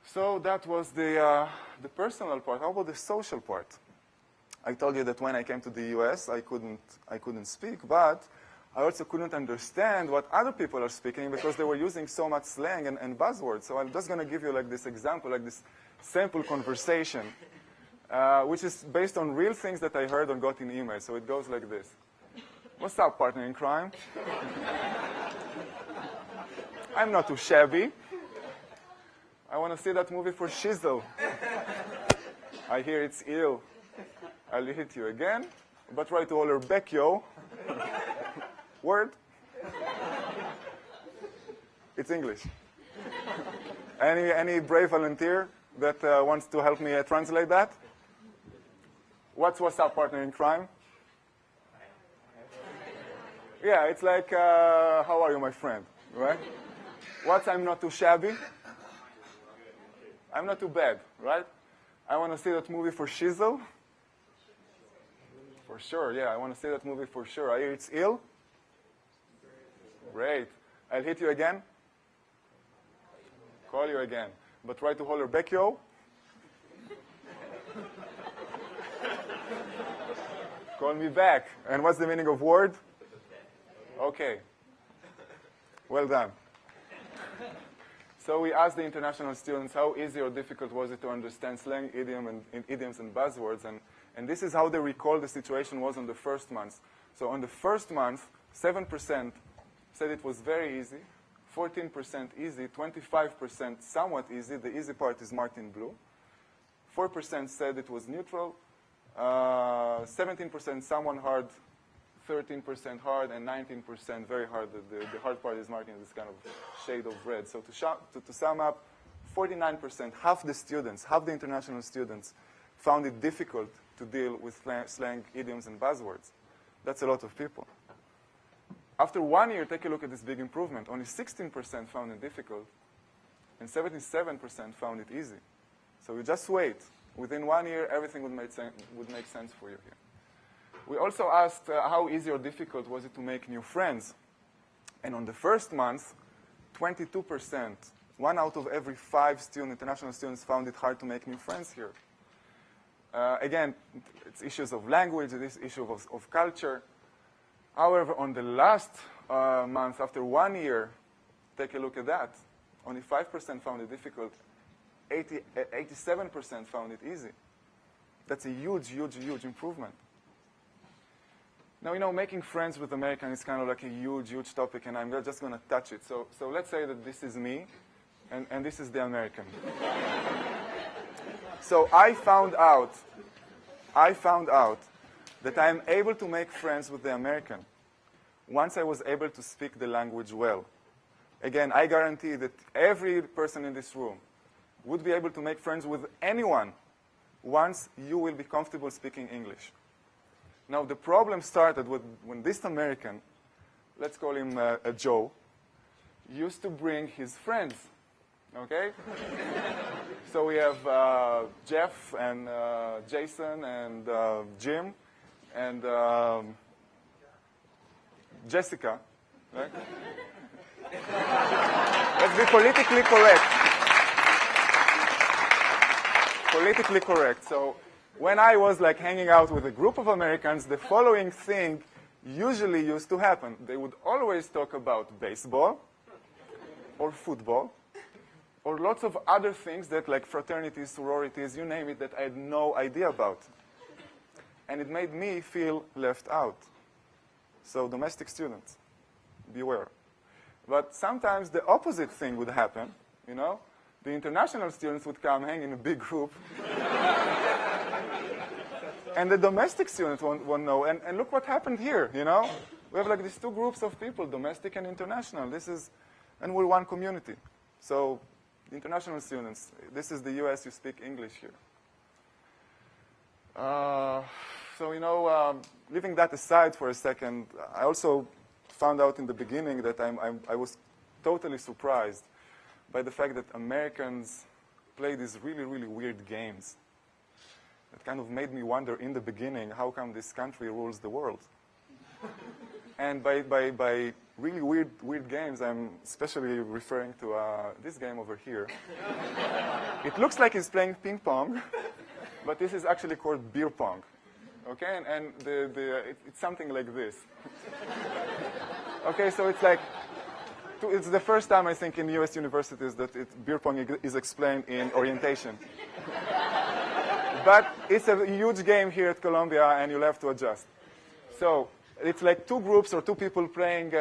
So that was the personal part. How about the social part? I told you that when I came to the US, I couldn't speak, but I also couldn't understand what other people are speaking because they were using so much slang and buzzwords. So I'm just going to give you like this example, like this sample conversation, which is based on real things that I heard or got in email. So it goes like this. What's up, partner in crime? I'm not too shabby. I want to see that movie for shizzle. I hear it's ill. I'll hit you again, but try to holler back, yo. Word? It's English. Any brave volunteer that wants to help me translate that? What's up, partner in crime? Yeah, it's like, how are you, my friend, right? What's I'm not too shabby? I'm not too bad, right? I want to see that movie for shizzle. For sure, yeah, I want to see that movie for sure. I hear it's ill. Great. I'll hit you again. Call you again. But try to holler back, yo. Call me back. And what's the meaning of word? Okay. Well done. So we asked the international students how easy or difficult was it to understand slang, idioms and buzzwords. And this is how they recall the situation was on the first month. So on the first month, 7% said it was very easy, 14% easy, 25% somewhat easy. The easy part is marked in blue. 4% said it was neutral, 17% somewhat hard, 13% hard, and 19% very hard. The hard part is marked in this kind of shade of red. So to sum up, 49%, half the international students, found it difficult to deal with slang, idioms, and buzzwords. That's a lot of people. After 1 year, take a look at this big improvement. Only 16% found it difficult, and 77% found it easy. So you just wait. Within 1 year, everything would make sense for you here. We also asked how easy or difficult was it to make new friends. And on the first month, 22%, 1 out of every 5 international students found it hard to make new friends here. Again, it's issues of language, it's issues of culture. However, on the last month, after 1 year, take a look at that. Only 5% found it difficult. 87% found it easy. That's a huge, huge, huge improvement. Now, you know, making friends with Americans is kind of like a huge, huge topic, and I'm just going to touch it. So let's say that this is me, and this is the American. So I found out that I'm able to make friends with the American once I was able to speak the language well. Again, I guarantee that every person in this room would be able to make friends with anyone once you will be comfortable speaking English. Now, the problem started when this American, let's call him Joe, used to bring his friends, okay? So we have Jeff and Jason and Jim and Jessica, right? Let's be politically correct. Politically correct. So when I was like hanging out with a group of Americans, the following thing usually used to happen. They would always talk about baseball or football or lots of other things that like fraternities, sororities, you name it, that I had no idea about. And it made me feel left out. So domestic students, beware. But sometimes the opposite thing would happen, you know? The international students would come hang in a big group. And the domestic students won't know. And look what happened here, you know? We have like these two groups of people, domestic and international. And we're one community. So the international students, this is the US, you speak English here. So, you know, leaving that aside for a second, I also found out in the beginning that I was totally surprised by the fact that Americans play these really, really weird games. It kind of made me wonder in the beginning, how come this country rules the world? And by really weird games, I'm especially referring to this game over here. It looks like he's playing ping pong, but this is actually called beer pong. Okay, and it's something like this. Okay, so it's like, it's the first time, I think, in US universities that beer pong is explained in orientation. But it's a huge game here at Columbia, and you'll have to adjust. So it's like two groups or two people playing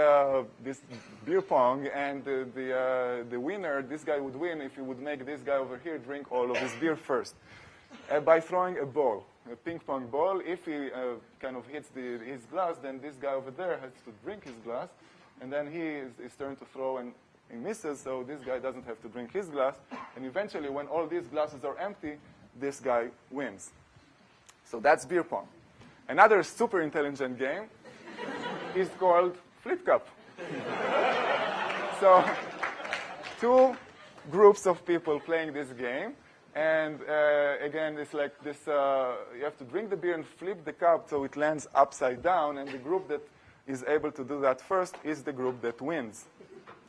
this beer pong, and the winner, this guy would win if he would make this guy over here drink all of his beer first by throwing a ball, a ping pong ball. If he kind of hits his glass, then this guy over there has to drink his glass, and then his turn to throw, and he misses, so this guy doesn't have to drink his glass. And eventually, when all these glasses are empty, this guy wins. So that's beer pong. Another super intelligent game is called Flip Cup. So two groups of people playing this game. And again, it's like this, you have to drink the beer and flip the cup so it lands upside down. And the group that is able to do that first is the group that wins.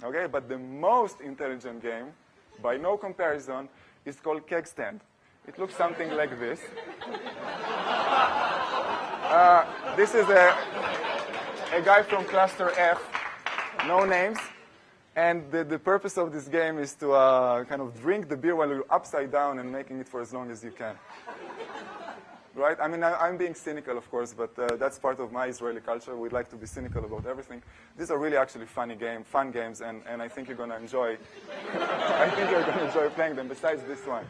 Okay, but the most intelligent game, by no comparison, is called Keg Stand. It looks something like this. This is a guy from Cluster F, no names. And the purpose of this game is to kind of drink the beer while you're upside down and making it for as long as you can. Right? I mean, I'm being cynical, of course, but that's part of my Israeli culture. We'd like to be cynical about everything. These are really actually fun games, and I think you're going to enjoy. I think you're going to enjoy playing them. Besides this one.